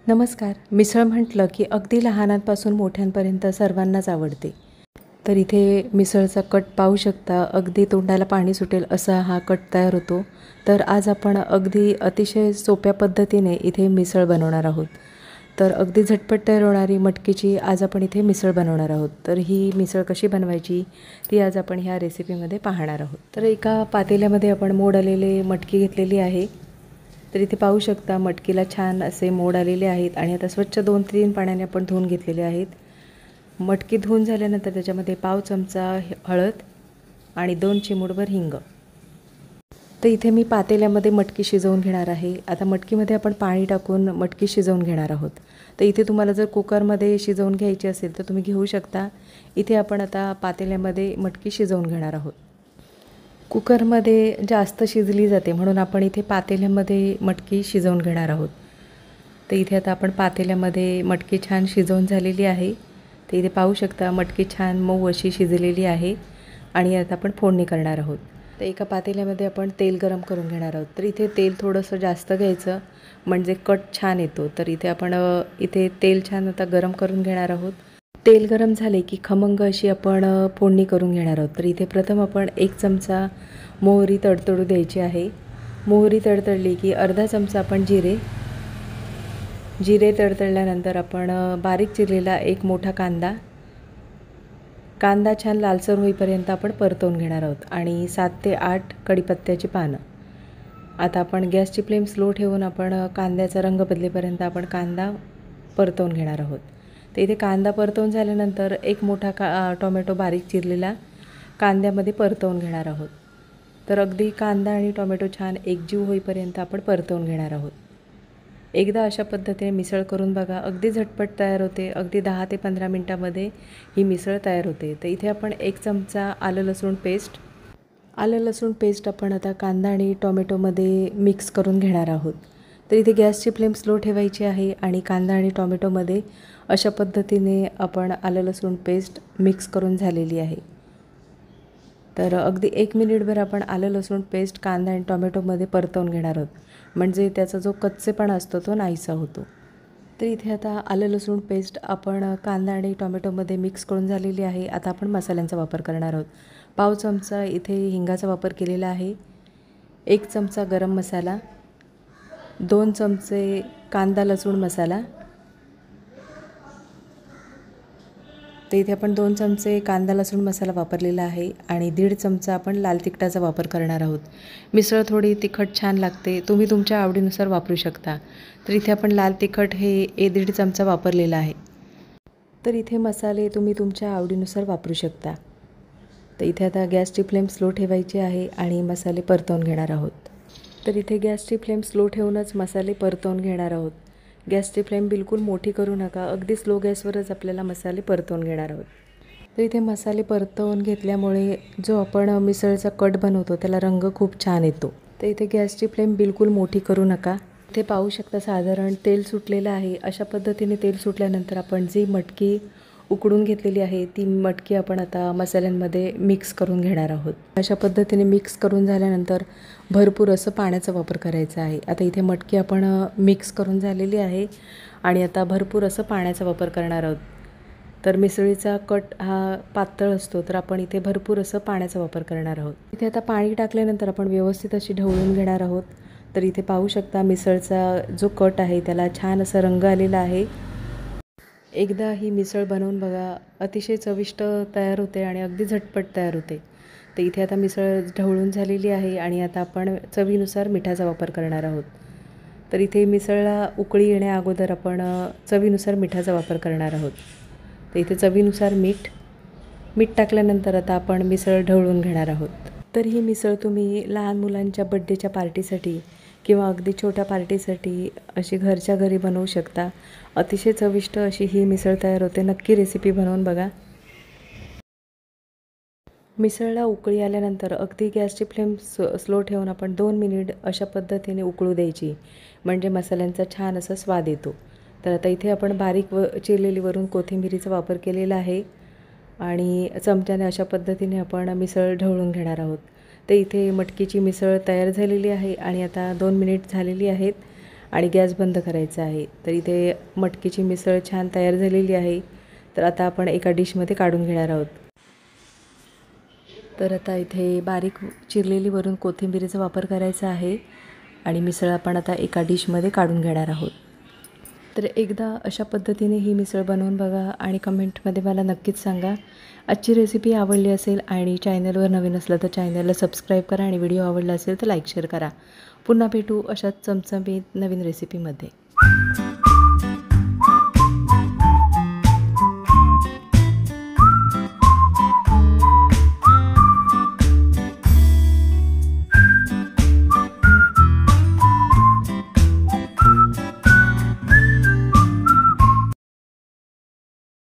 नमस्कार. मिसळ म्हटलं की अगदी लहानांपासून मोठ्यांपर्यंत सर्वांनाच आवडते. तर इथे मिसळचा कट पाहू शकता. अगदी तोंडाला पाणी सुटेल असा हा कट तयार होतो. तर आज आपण अगदी अतिशय सोप्या पद्धतीने इथे मिसळ बनवणार आहोत. तर अगदी झटपट तयार होणारी मटकीची आज आपण इथे मिसळ बनवणार आहोत. तर ही मिसळ कशी बनवायची ती आज आपण ह्या रेसिपीमध्ये पाहणार आहोत. तर एका पातेल्यामध्ये आपण मोड आलेले मटकी घेतलेली आहे. तर इथे पाहू शकता मटकीला छान असे मोड आलेले आहेत आणि आता स्वच्छ 2-3 पाण्याने आपण धुवून घेतलेले आहेत. मटकी धुवून झाल्यानंतर त्याच्यामध्ये पाव चमचा हळद आणि 2 चिमूटभर हिंग. तर इथे मी पातेल्यामध्ये मटकी शिजवून घेणार आहे. आता मटकीमध्ये आपण पाणी टाकून मटकी शिजवून घेणार आहोत. तर इथे तुम्हाला जर कुकरमध्ये शिजवून घ्यायची असेल तर तुम्ही घेऊ शकता. इथे आपण आता पातेल्यामध्ये मटकी शिजवून घेणार आहोत. कुकरमध्ये जास्त शिजली जाते म्हणून आपण इथे पातेल्यामध्ये मटकी शिजवून घेणार आहोत. तर इथे आता आपण पातेल्यामध्ये मटकी छान शिजवून झालेली आहे. तर इथे पाहू शकता मटकी छान मऊ अशी शिजलेली आहे आणि आता आपण फोडणी करणार आहोत. तर एका पातेल्यामध्ये आपण तेल गरम करून घेणार आहोत. तर इथे तेल थोडंसं जास्त घ्यायचं म्हणजे कट छान येतो. तर इथे आपण इथे तेल छान आता गरम करून घेणार आहोत. तेल गरम झाले की खमंग अशी आपण फोडणी करून घेणार आहोत. तर इथे प्रथम आपण 1 चमचा मोहरी तडतडू द्यायची आहे. मोहरी तडतडली की अर्धा चमचा आपण जिरे तडतडल्यानंतर आपण बारीक चिरलेला एक मोठा कांदा छान लालसर होईपर्यंत आपण परतवून घेणार आहोत आणि 7 ते 8 कढीपत्त्याची पानं. आता आपण गॅसची फ्लेम स्लो ठेवून आपण कांद्याचा रंग बदलेपर्यंत आपण कांदा परतवून घेणार आहोत. तर इथे कांदा परतवून झाल्यानंतर एक मोठा टोमॅटो बारीक चिरलेला कांद्यामध्ये परतवून घेणार आहोत. तर अगदी कांदा आणि टोमॅटो छान एकजीव होईपर्यंत आपण परतवून घेणार आहोत. एकदा अशा पद्धतीने मिसळ करून बघा. अगदी झटपट तयार होते. अगदी 10 ते 15 मिनटामध्ये ही मिसळ तयार होते. तर इथे आपण 1 चमचा आलं लसूण पेस्ट आपण आता कांदा आणि टोमॅटोमध्ये मिक्स करून घेणार आहोत. तर इथे गॅसची फ्लेम स्लो ठेवायची आहे आणि कांदा आणि टोमॅटोमध्ये अशा पद्धतीने आपण आलं लसूण पेस्ट मिक्स करून झालेली आहे. तर अगदी 1 मिनिटभर आपण आलं लसूण पेस्ट कांदा आणि टोमॅटोमध्ये परतवून घेणार आहोत म्हणजे त्याचा जो कच्चेपणा असतो तो नाहीसा होतो. तर इथे आता आलं लसूण पेस्ट आपण कांदा आणि टोमॅटोमध्ये मिक्स करून झालेली आहे. आता आपण मसाल्यांचा वापर करणार आहोत. पाव चमचा इथे हिंगाचा वापर केलेला आहे. 1 चमचा गरम मसाला, 2 चमचे कांदा लसूण मसाला. तर इथे आपण 2 चमचे कांदा लसूण मसाला वापरलेला आहे आणि 1.5 चमचा आपण लाल तिखटाचा वापर करणार आहोत. मिसळ थोडी तिखट छान लागते. तुम्ही तुमच्या आवडीनुसार वापरू शकता. तर इथे आपण लाल तिखट हे 1.5 चमचा वापरलेला आहे. तर इथे मसाले तुम्ही तुमच्या आवडीनुसार वापरू शकता. तर इथे आता गॅसची फ्लेम स्लो ठेवायची आहे आणि मसाले परतवून घेणार आहोत. तर इथे गॅसची फ्लेम स्लो ठेवूनच मसाले परतवून घेणार आहोत. गॅसची फ्लेम बिलकुल मोठी करू नका. अगदी स्लो गॅसवरच आपल्याला मसाले परतवून घेणार आहोत. तर इथे मसाले परतवून घेतल्यामुळे जो आपण मिसळचा कट बनवतो त्याला रंग खूप छान येतो. तर इथे गॅसची फ्लेम बिलकुल मोठी करू नका. इथे पाहू शकता साधारण तेल सुटलेलं आहे. अशा पद्धतीने तेल सुटल्यानंतर आपण जी मटकी उकडून घेतलेली आहे ती मटकी आपण आता मसाल्यांमध्ये मिक्स करून घेणार आहोत. अशा पद्धतीने मिक्स करून झाल्यानंतर भरपूर असं पाण्याचा वापर करायचा आहे. आता इथे मटकी आपण मिक्स करून झालेली आहे आणि आता भरपूर असं पाण्याचा वापर करणार आहोत. तर मिसळीचा कट हा पातळ असतो तर आपण इथे भरपूर असं पाण्याचा वापर करणार आहोत. इथे आता पाणी टाकल्यानंतर आपण व्यवस्थित अशी ढवळून घेणार आहोत. तर इथे पाहू शकता मिसळचा जो कट आहे त्याला छान असा रंग आलेला आहे. एकदा ही मिसळ बनवून बघा. अतिशय चविष्ट तयार होते आणि अगदी झटपट तयार होते. तर इथे आता मिसळ ढवळून झालेली आहे आणि आता आपण चवीनुसार मिठाचा वापर करणार आहोत. तर इथे मिसळला उकळी येण्या अगोदर आपण चवीनुसार मिठाचा वापर करणार आहोत. तर इथे चवीनुसार मीठ टाकल्यानंतर आता आपण मिसळ ढवळून घेणार आहोत. तर ही मिसळ तुम्ही लहान मुलांच्या बड्डेच्या पार्टीसाठी किंवा अगदी छोट्या पार्टीसाठी अशी घरच्या घरी बनवू शकता. अतिशय चविष्ट अशी ही मिसळ तयार होते. नक्की रेसिपी बनवून बघा. मिसळला उकळी आल्यानंतर अगदी गॅसची फ्लेम स्लो ठेवून आपण 2 मिनिट अशा पद्धतीने उकळू द्यायची म्हणजे मसाल्यांचा छान असा स्वाद येतो. तर आता इथे आपण बारीक चिरलेली वरून कोथिंबीरीचा वापर केलेला आहे आणि चमच्याने अशा पद्धतीने आपण मिसळ ढवळून घेणार आहोत. तर इथे मटकीची मिसळ तयार झालेली आहे आणि आता 2 मिनिट झालेली आहेत आणि गॅस बंद करायचा आहे. तर इथे मटकीची मिसळ छान तयार झालेली आहे. तर आता आपण एका डिशमध्ये काढून घेणार आहोत. तर आता इथे बारीक चिरलेली वरून कोथिंबीरीचा वापर करायचा आहे आणि मिसळ आपण आता एका डिशमध्ये काढून घेणार आहोत. तर एकदा अशा पद्धतीने ही मिसळ बनवून बघा आणि कमेंटमध्ये मला नक्कीच सांगा. आजची रेसिपी आवडली असेल आणि चॅनलवर नवीन असलं तर चॅनलला सबस्क्राईब करा आणि व्हिडिओ आवडला असेल तर लाईक शेअर करा. पुन्हा भेटू अशाच चमचमीत नवीन रेसिपीमध्ये.